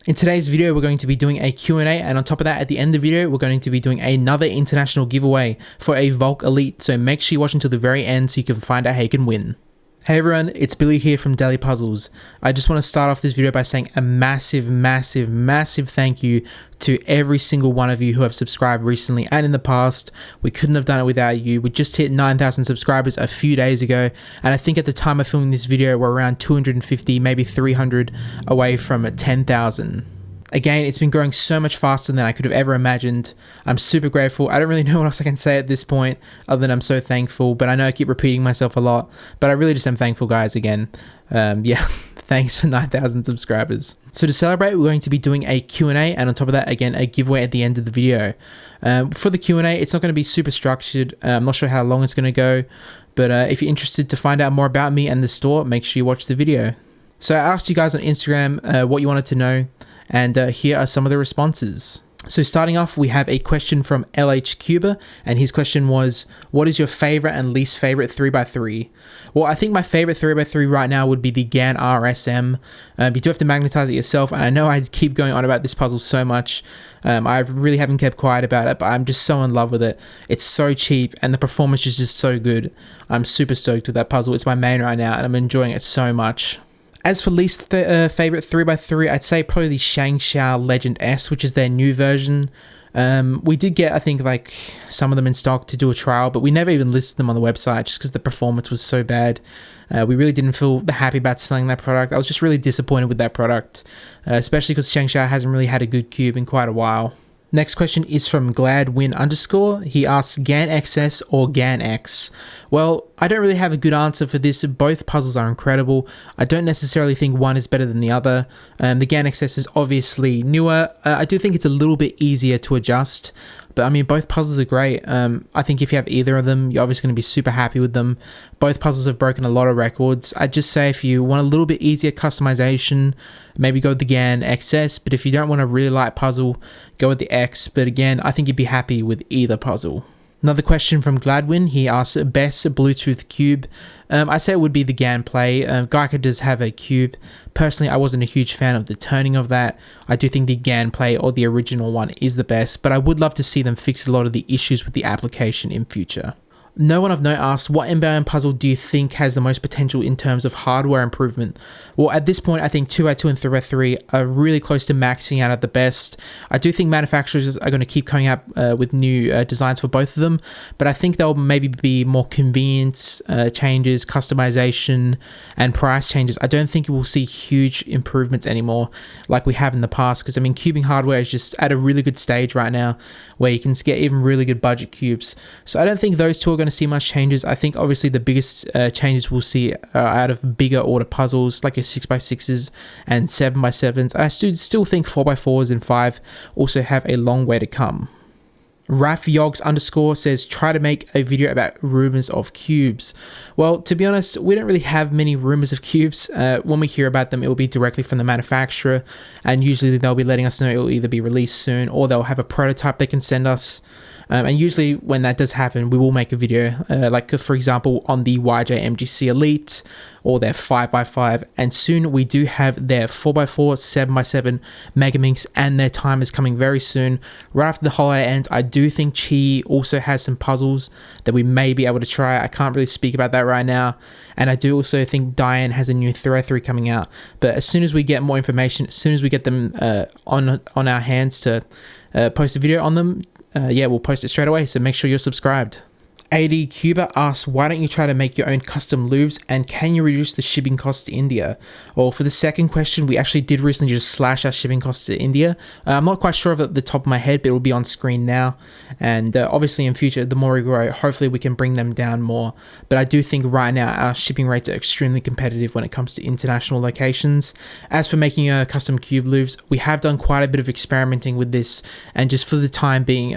In today's video, we're going to be doing a Q&A, and on top of that, at the end of the video, we're going to be doing another international giveaway for a Volk Elite, so make sure you watch until the very end so you can find out how you can win. Hey everyone, it's Billy here from DailyPuzzles. I just want to start off this video by saying a massive thank you to every single one of you who have subscribed recently and in the past. We couldn't have done it without you. We just hit 9,000 subscribers a few days ago, and I think at the time of filming this video, we're around 250, maybe 300 away from 10,000. Again, it's been growing so much faster than I could have ever imagined. I'm super grateful. I don't really know what else I can say at this point other than I'm so thankful, but I know I keep repeating myself a lot, but I really just am thankful, guys, again. Yeah, thanks for 9,000 subscribers. So to celebrate, we're going to be doing a Q&A, and on top of that, again, a giveaway at the end of the video. For the Q&A, it's not going to be super structured. I'm not sure how long it's going to go, but if you're interested to find out more about me and the store, make sure you watch the video. So I asked you guys on Instagram what you wanted to know, and here are some of the responses. So starting off, we have a question from LH Cuba, and his question was, what is your favorite and least favorite 3x3? Well, I think my favorite 3x3 right now would be the GAN RSM. You do have to magnetize it yourself, and I know I keep going on about this puzzle so much. I really haven't kept quiet about it, but I'm just so in love with it. It's so cheap, and the performance is just so good. I'm super stoked with that puzzle. It's my main right now, and I'm enjoying it so much. As for least favorite 3x3, I'd say probably the Shangxiao Legend S, which is their new version. We did get, I think, like some of them in stock to do a trial, but we never even listed them on the website just because the performance was so bad. We really didn't feel happy about selling that product. I was just really disappointed with that product, especially because Shangxiao hasn't really had a good cube in quite a while. Next question is from GladWin_. He asks, GAN XS or GAN X? Well, I don't really have a good answer for this. Both puzzles are incredible. I don't necessarily think one is better than the other. The GAN XS is obviously newer. I do think it's a little bit easier to adjust, but I mean, both puzzles are great. I think if you have either of them, you're obviously going to be super happy with them. Both puzzles have broken a lot of records. I'd just say if you want a little bit easier customization, maybe go with the GAN XS, but if you don't want a really light puzzle, go with the X. But again, I think you'd be happy with either puzzle. Another question from Gladwin. He asks, best Bluetooth cube. I say it would be the GAN Play. Geico does have a cube. Personally, I wasn't a huge fan of the turning of that. I do think the GAN Play or the original one is the best, but I would love to see them fix a lot of the issues with the application in future. No one of note asks, what inbound puzzle do you think has the most potential in terms of hardware improvement? Well, at this point, I think 2x2 and 3x3 are really close to maxing out at the best. I do think manufacturers are going to keep coming up with new designs for both of them, but I think there'll maybe be more convenience changes, customization, and price changes. I don't think we'll see huge improvements anymore like we have in the past, because I mean, cubing hardware is just at a really good stage right now where you can get even really good budget cubes. So I don't think those two are going to see much changes. I think obviously the biggest changes we'll see out of bigger order puzzles like your 6x6s and 7x7s. And I still think 4x4s and 5 also have a long way to come. RafYogs_ says, try to make a video about rumors of cubes. Well, to be honest, we don't really have many rumors of cubes. When we hear about them, it will be directly from the manufacturer, and usually they'll be letting us know it will either be released soon or they'll have a prototype they can send us. And usually when that does happen, we will make a video, like for example, on the YJ MGC Elite or their 5x5. And soon we do have their 4x4, 7x7 Megaminx, and their time is coming very soon. Right after the holiday ends, I do think Chi also has some puzzles that we may be able to try. I can't really speak about that right now. And I do also think Diane has a new 3x3 coming out. But as soon as we get more information, as soon as we get them on our hands to post a video on them, yeah, we'll post it straight away, so make sure you're subscribed. AD Cuba asks, why don't you try to make your own custom loops, and can you reduce the shipping costs to India? Well, for the second question, we actually did recently just slash our shipping costs to India. I'm not quite sure of it at the top of my head, but it will be on screen now. And obviously in future, the more we grow, hopefully we can bring them down more. But I do think right now our shipping rates are extremely competitive when it comes to international locations. As for making custom cube loops, we have done quite a bit of experimenting with this, and just for the time being,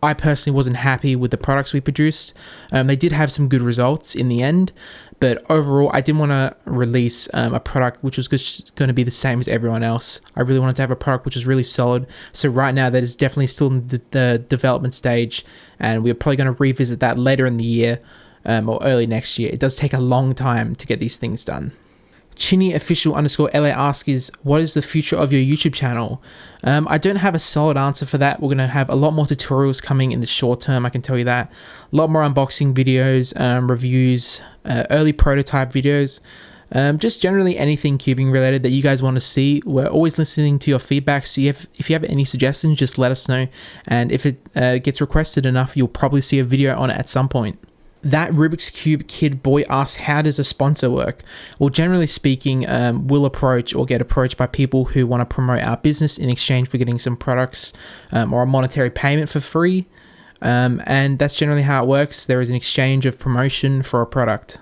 I personally wasn't happy with the products we produced. They did have some good results in the end, but overall I didn't want to release a product which was just going to be the same as everyone else. I really wanted to have a product which was really solid. So right now that is definitely still in the development stage, and we're probably going to revisit that later in the year or early next year. It does take a long time to get these things done. Chinny official underscore LA asks is, what is the future of your YouTube channel? I don't have a solid answer for that. We're going to have a lot more tutorials coming in the short term, I can tell you that. A lot more unboxing videos, reviews, early prototype videos. Just generally anything cubing related that you guys want to see. We're always listening to your feedback, so if you have any suggestions, just let us know, and if it gets requested enough, you'll probably see a video on it at some point. That Rubik's Cube Kid Boy asks, how does a sponsor work? Well, generally speaking, we'll approach or get approached by people who want to promote our business in exchange for getting some products or a monetary payment for free, and that's generally how it works. There is an exchange of promotion for a product.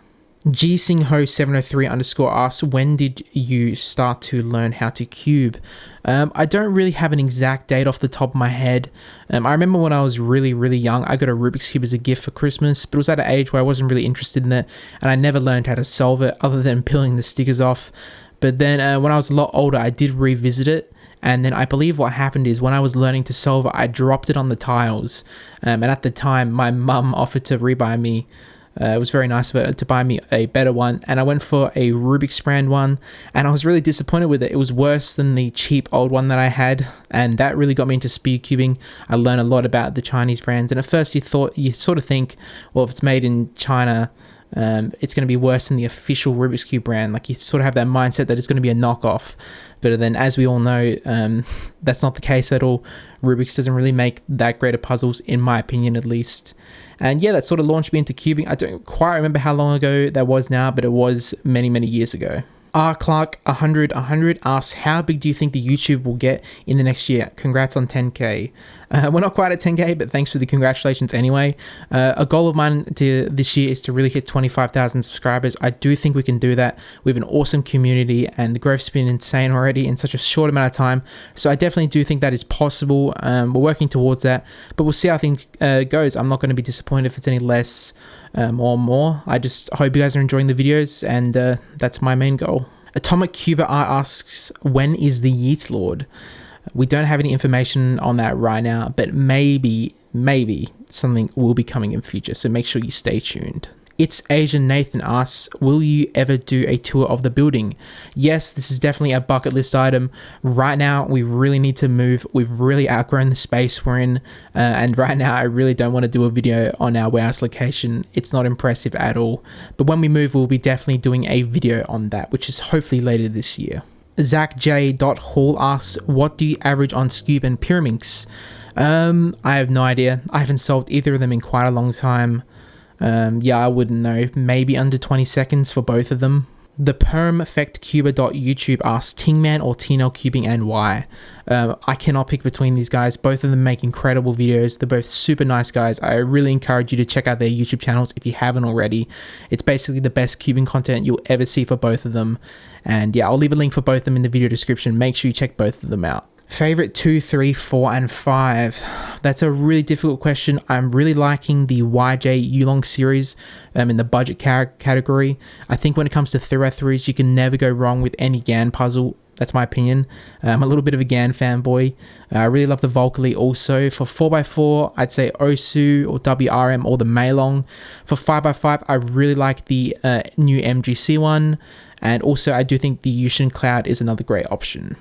GSingho703 underscore asks, when did you start to learn how to cube? I don't really have an exact date off the top of my head. I remember when I was really young, I got a Rubik's Cube as a gift for Christmas, but it was at an age where I wasn't really interested in it, and I never learned how to solve it other than peeling the stickers off. But then when I was a lot older, I did revisit it, and then I believe what happened is when I was learning to solve it, I dropped it on the tiles, and at the time, my mum offered to rebuy me. It was very nice of her to buy me a better one, and I went for a Rubik's brand one, and I was really disappointed with it. It was worse than the cheap old one that I had, and that really got me into speed cubing. I learned a lot about the Chinese brands, and at first you sort of think, well, if it's made in China, it's going to be worse than the official Rubik's Cube brand. Like, you sort of have that mindset that it's going to be a knockoff. But then, as we all know, that's not the case at all. Rubik's doesn't really make that great of puzzles, in my opinion at least. And yeah, that sort of launched me into cubing. I don't quite remember how long ago that was now, but it was many years ago. R. Clark 100 asks, how big do you think the YouTube will get in the next year? Congrats on 10k. We're not quite at 10k, but thanks for the congratulations anyway. A goal of mine this year is to really hit 25,000 subscribers. I do think we can do that. We have an awesome community, and the growth's been insane already in such a short amount of time. So I definitely do think that is possible. We're working towards that, but we'll see how things goes. I'm not going to be disappointed if it's any less or more. I just hope you guys are enjoying the videos, and that's my main goal. Atomic Cuba Art asks, when is the Yeats Lord? We don't have any information on that right now, but maybe something will be coming in future, so make sure you stay tuned. It's Asian Nathan asks, will you ever do a tour of the building? Yes, this is definitely a bucket list item. Right now, we really need to move. We've really outgrown the space we're in, and right now, I really don't want to do a video on our warehouse location. It's not impressive at all. But when we move, we'll be definitely doing a video on that, which is hopefully later this year. ZachJ.Hall asks, what do you average on Scube and Pyraminx? I have no idea. I haven't solved either of them in quite a long time. Yeah, I wouldn't know. Maybe under 20 seconds for both of them. The PermFectCuber.YouTube asks, Tingman or TNL cubing, and why? I cannot pick between these guys. Both of them make incredible videos. They're both super nice guys. I really encourage you to check out their YouTube channels if you haven't already. It's basically the best cubing content you'll ever see for both of them. And yeah, I'll leave a link for both of them in the video description. Make sure you check both of them out. Favorite 2, 3, 4, and 5. That's a really difficult question. I'm really liking the YJ Yulong series in the budget category. I think when it comes to 3x3s, you can never go wrong with any GAN puzzle. That's my opinion. I'm a little bit of a GAN fanboy. I really love the Volcally also. For 4x4, I'd say Osu or WRM or the Meilong. For 5x5, I really like the new MGC one. And also, I do think the Yushin Cloud is another great option.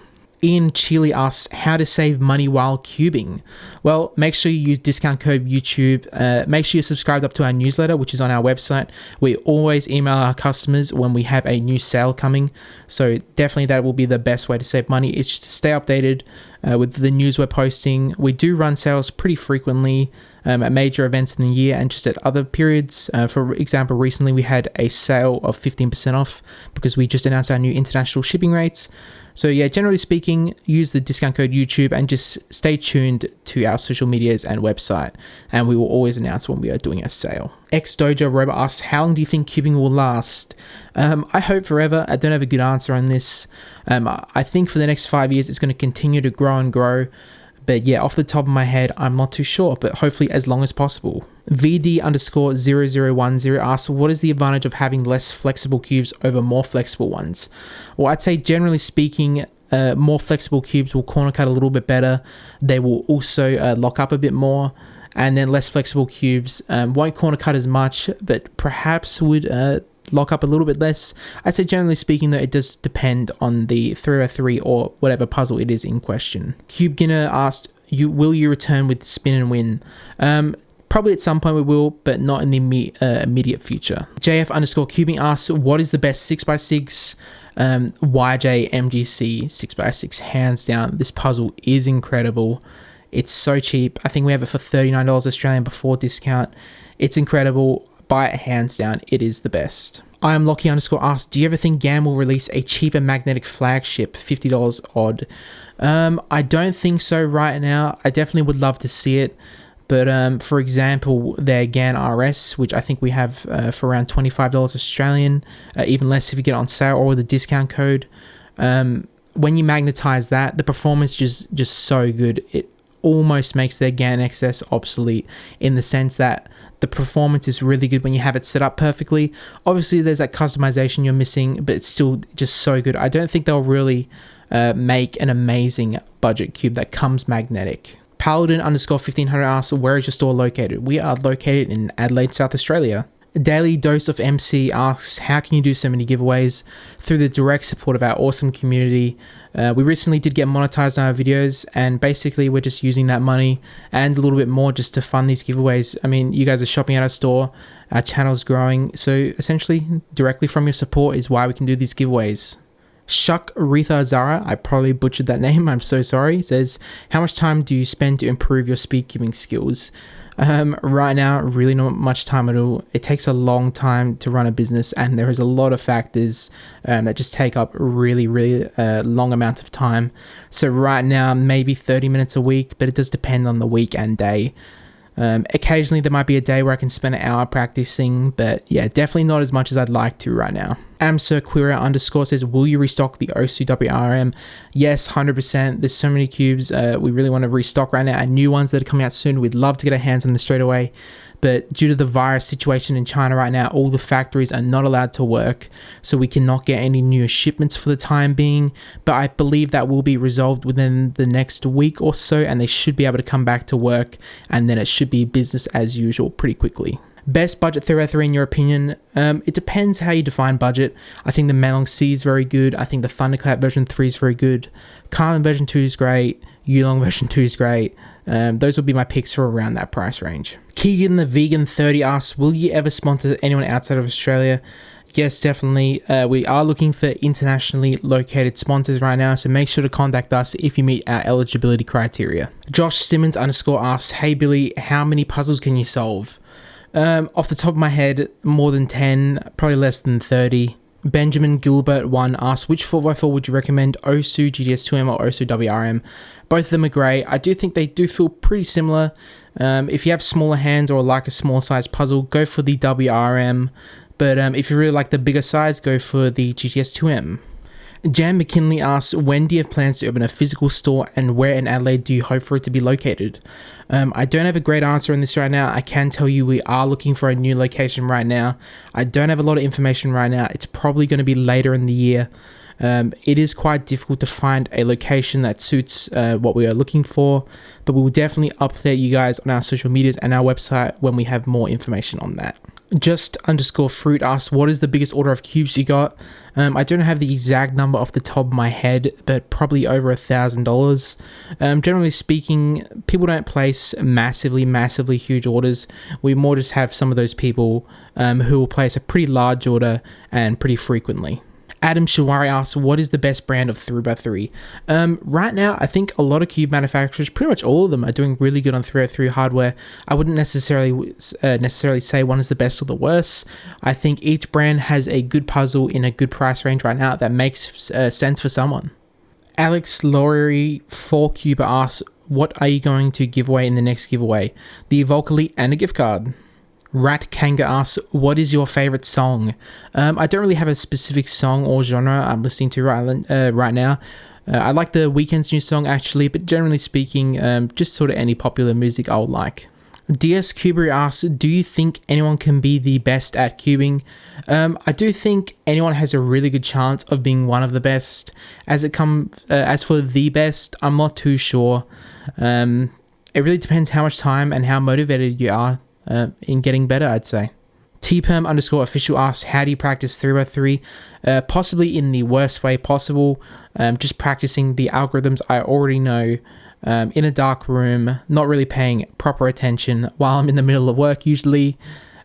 Ian Chile asks, how to save money while cubing? Well, make sure you use discount code YouTube. Make sure you're subscribed up to our newsletter, which is on our website. We always email our customers when we have a new sale coming. So definitely that will be the best way to save money, is just to stay updated with the news we're posting. We do run sales pretty frequently at major events in the year and just at other periods. For example, recently we had a sale of 15% off because we just announced our new international shipping rates. So yeah, generally speaking, use the discount code YouTube and just stay tuned to our social medias and website, and we will always announce when we are doing a sale. X-Dojo Robot asks, how long do you think cubing will last? I hope forever. I don't have a good answer on this. I think for the next 5 years, it's going to continue to grow and grow. But yeah, off the top of my head, I'm not too sure, but hopefully as long as possible. VD_0010 asks, what is the advantage of having less flexible cubes over more flexible ones? Well, I'd say generally speaking, more flexible cubes will corner cut a little bit better. They will also lock up a bit more. And then less flexible cubes won't corner cut as much, but perhaps would lock up a little bit less. I'd say generally speaking though, it does depend on the 303 or whatever puzzle it is in question. QnA asked, will you return with spin and win? Probably at some point we will, but not in the immediate future. JF_cubing asks, what is the best 6x6 YJ MGC 6x6? Hands down, this puzzle is incredible. It's so cheap. I think we have it for $39 Australian before discount. It's incredible. Buy it hands down. It is the best. I am Lockie _asked, do you ever think GAN will release a cheaper magnetic flagship, $50 odd? I don't think so right now. I definitely would love to see it. But for example, their GAN RS, which I think we have for around $25 Australian, even less if you get it on sale or with a discount code. When you magnetize that, the performance is just so good. It almost makes their GAN XS obsolete in the sense that the performance is really good when you have it set up perfectly. Obviously, there's that customization you're missing, but it's still just so good. I don't think they'll really make an amazing budget cube that comes magnetic. Paladin_1500 asks, where is your store located? We are located in Adelaide, South Australia. Daily Dose of MC asks, how can you do so many giveaways? Through the direct support of our awesome community. We recently did get monetized on our videos, and basically we're just using that money and a little bit more just to fund these giveaways. I mean, you guys are shopping at our store, our channel's growing, so essentially directly from your support is why we can do these giveaways. Shuk Ritha Zara, I probably butchered that name, I'm so sorry, says, how much time do you spend to improve your speed cubing skills? Right now, really not much time at all. It takes a long time to run a business, and there is a lot of factors that just take up really long amounts of time. So right now, maybe 30 minutes a week, but it does depend on the week and day. Occasionally there might be a day where I can spend an hour practicing, but yeah, definitely not as much as I'd like to right now. Amsirquira_ says, will you restock the OSU WRM? Yes, 100%. There's so many cubes we really want to restock right now, and new ones that are coming out soon. We'd love to get our hands on them straight away. But due to the virus situation in China right now, all the factories are not allowed to work, so we cannot get any new shipments for the time being. But I believe that will be resolved within the next week or so, and they should be able to come back to work, and then it should be business as usual pretty quickly. Best budget 303 in your opinion? It depends how you define budget. I think the Manlong C is very good. I think the Thunderclap version 3 is very good. Carlin version 2 is great. Yulong version 2 is great. Those will be my picks for around that price range. Keegan the Vegan 30 asks, will you ever sponsor anyone outside of Australia? Yes, definitely. We are looking for internationally located sponsors right now, so make sure to contact us if you meet our eligibility criteria. Josh Simmons asks, hey Billy, how many puzzles can you solve? Off the top of my head, more than 10, probably less than 30. Benjamin Gilbert 1 asks, which 4x4 would you recommend, OSU GDS2M or OSU WRM? Both of them are great. I do think they do feel pretty similar. If you have smaller hands or like a small size puzzle, go for the WRM. But if you really like the bigger size, go for the GTS2M. Jan McKinley asks, when do you have plans to open a physical store, and where in Adelaide do you hope for it to be located? I don't have a great answer on this right now. I can tell you we are looking for a new location right now. I don't have a lot of information right now. It's probably going to be later in the year. It is quite difficult to find a location that suits what we are looking for, but we will definitely update you guys on our social medias and our website when we have more information on that. Just_fruit asks, what is the biggest order of cubes you got? I don't have the exact number off the top of my head, but probably over $1,000. Generally speaking, people don't place massively huge orders. We more just have some of those people who will place a pretty large order and pretty frequently. Adam Shawari asks, what is the best brand of 3x3? Right now, I think a lot of cube manufacturers, pretty much all of them, are doing really good on 3x3 hardware. I wouldn't necessarily say one is the best or the worst. I think each brand has a good puzzle in a good price range right now that makes sense for someone. Alex Laurie 4Cuber asks, what are you going to give away in the next giveaway? The Evolk Elite and a gift card. Rat Kanga asks, what is your favorite song? I don't really have a specific song or genre I'm listening to right now. I like The Weeknd's new song actually, but generally speaking, just sort of any popular music I would like. DS Kubri asks, do you think anyone can be the best at cubing? I do think anyone has a really good chance of being one of the best. As for the best, I'm not too sure. It really depends how much time and how motivated you are in getting better, I'd say. tperm underscore official asks, how do you practice 3x3? Possibly in the worst way possible. Just practicing the algorithms I already know, in a dark room, not really paying proper attention while I'm in the middle of work usually.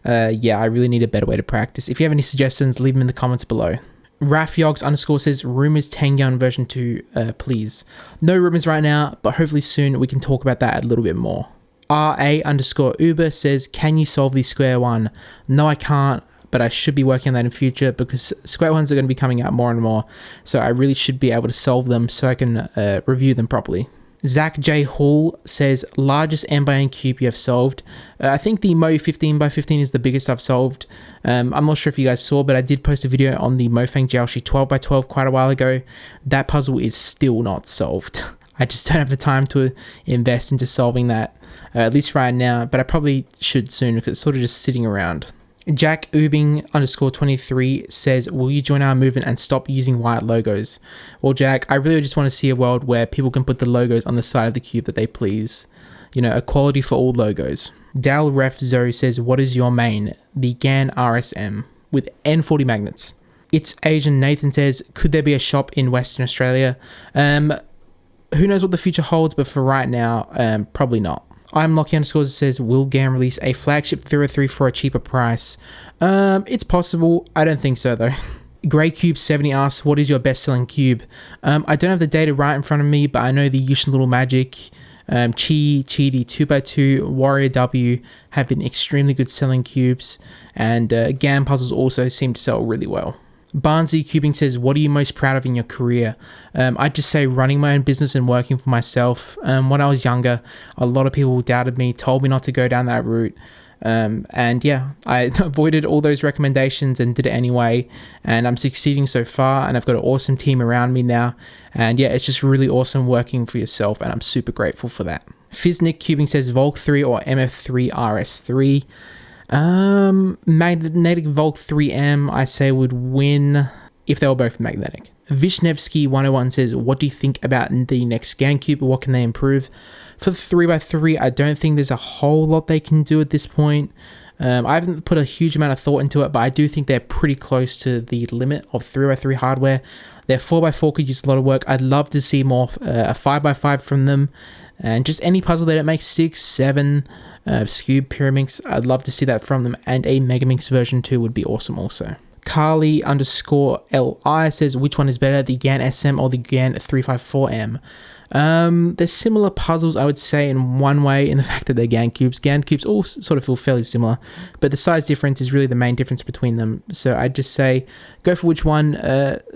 Yeah, I really need a better way to practice. If you have any suggestions, leave them in the comments below. Rafyogs underscore says, rumors Tengyun version 2, please. No rumors right now, but hopefully soon we can talk about that a little bit more. RA underscore Uber says, can you solve the square one? No, I can't, but I should be working on that in future because square ones are going to be coming out more and more. So I really should be able to solve them so I can review them properly. Zach J. Hall says, largest n by n cube you have solved. I think the Mo 15x15 is the biggest I've solved. I'm not sure if you guys saw, but I did post a video on the Mofang Jiaoshi 12x12 quite a while ago. That puzzle is still not solved. I just don't have the time to invest into solving that, at least right now, but I probably should soon because it's sort of just sitting around. Jack Ubing underscore 23 says, will you join our movement and stop using white logos? Well, Jack, I really just want to see a world where people can put the logos on the side of the cube that they please. You know, equality for all logos. Dal Ref Zoe says, what is your main? The GAN RSM with N40 magnets. It's Asian Nathan says, could there be a shop in Western Australia? Who knows what the future holds, but for right now, probably not. I'm Lockie underscores says, will GAN release a flagship 303 for a cheaper price? It's possible. I don't think so though. Grey Cube 70 asks, what is your best selling cube? I don't have the data right in front of me, but I know the Yushin Little Magic, Chi, Cheaty 2x2, Warrior W have been extremely good selling cubes, and GAN puzzles also seem to sell really well. Barnsey Cubing says, what are you most proud of in your career? I'd just say running my own business and working for myself. When I was younger, a lot of people doubted me, told me not to go down that route. And yeah, I avoided all those recommendations and did it anyway. And I'm succeeding so far, and I've got an awesome team around me now. And yeah, it's just really awesome working for yourself, and I'm super grateful for that. Fiznik Cubing says, Volk 3 or MF3 RS3? Magnetic Volk 3M, I say, would win if they were both magnetic. Vishnevsky 101 says, what do you think about the next GameCube? What can they improve? For the 3x3, I don't think there's a whole lot they can do at this point. I haven't put a huge amount of thought into it, but I do think they're pretty close to the limit of 3x3 hardware. Their 4x4 could use a lot of work. I'd love to see more a 5x5 from them, and just any puzzle that it makes 6, 7, Scube Pyraminx, I'd love to see that from them, and a Megaminx version 2 would be awesome also. Carly underscore LI says, which one is better, the GAN SM or the GAN 354M? They're similar puzzles, I would say, in one way, in the fact that they're GAN cubes. GAN cubes all sort of feel fairly similar, but the size difference is really the main difference between them. So I'd just say go for which one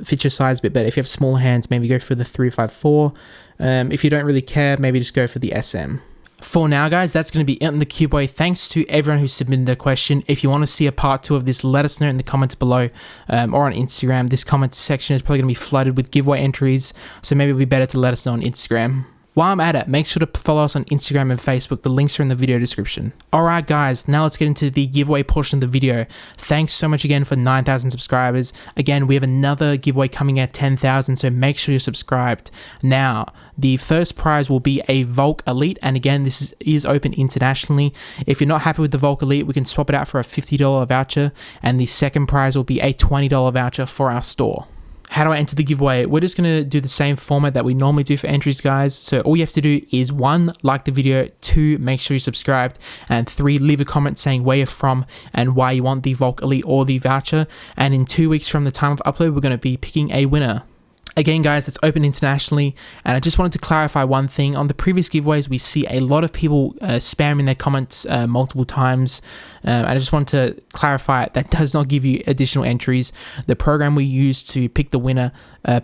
fits your size a bit better. If you have small hands, maybe go for the 354. If you don't really care, maybe just go for the SM. For now, guys, that's going to be it on the Cubeway. Thanks to everyone who submitted their question. If you want to see a part 2 of this, let us know in the comments below, or on Instagram. This comment section is probably going to be flooded with giveaway entries, so maybe it'll be better to let us know on Instagram. While I'm at it, make sure to follow us on Instagram and Facebook. The links are in the video description. Alright guys, now let's get into the giveaway portion of the video. Thanks so much again for 9,000 subscribers. Again, we have another giveaway coming at 10,000, so make sure you're subscribed. Now, the first prize will be a Volk Elite, and again, this is open internationally. If you're not happy with the Volk Elite, we can swap it out for a $50 voucher, and the second prize will be a $20 voucher for our store. How do I enter the giveaway? We're just going to do the same format that we normally do for entries, guys. So all you have to do is 1, like the video, 2, make sure you're subscribed, and 3, leave a comment saying where you're from and why you want the Volk Elite or the voucher. And in 2 weeks from the time of upload, we're going to be picking a winner. Again, guys, it's open internationally, and I just wanted to clarify one thing. On the previous giveaways, we see a lot of people spamming their comments multiple times. I just want to clarify that does not give you additional entries. The program we use to pick the winner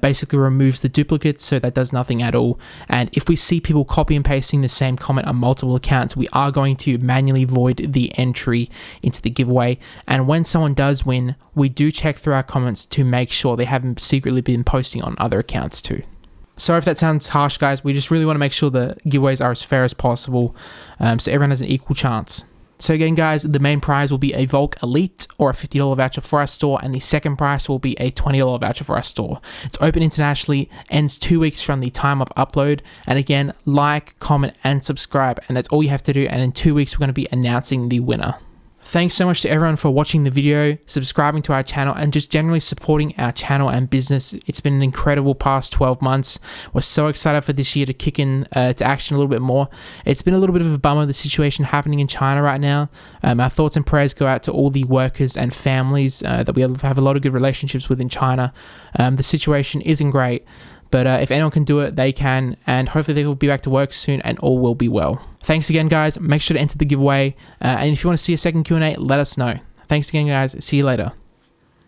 basically removes the duplicates, so that does nothing at all. And if we see people copy and pasting the same comment on multiple accounts, we are going to manually void the entry into the giveaway. And when someone does win, we do check through our comments to make sure they haven't secretly been posting on other accounts too. Sorry if that sounds harsh, guys. We just really want to make sure the giveaways are as fair as possible, so everyone has an equal chance. So again, guys, the main prize will be a Volk Elite or a $50 voucher for our store, and the second prize will be a $20 voucher for our store. It's open internationally, ends 2 weeks from the time of upload, and again, like, comment, and subscribe, and that's all you have to do, and in 2 weeks, we're going to be announcing the winner. Thanks so much to everyone for watching the video, subscribing to our channel, and just generally supporting our channel and business. It's been an incredible past 12 months. We're so excited for this year to kick in to action a little bit more. It's been a little bit of a bummer, the situation happening in China right now. Our thoughts and prayers go out to all the workers and families that we have a lot of good relationships with in China. The situation isn't great. But if anyone can do it, they can, and hopefully they will be back to work soon and all will be well. Thanks again, guys. Make sure to enter the giveaway, and if you want to see a second Q&A, let us know. Thanks again, guys. See you later.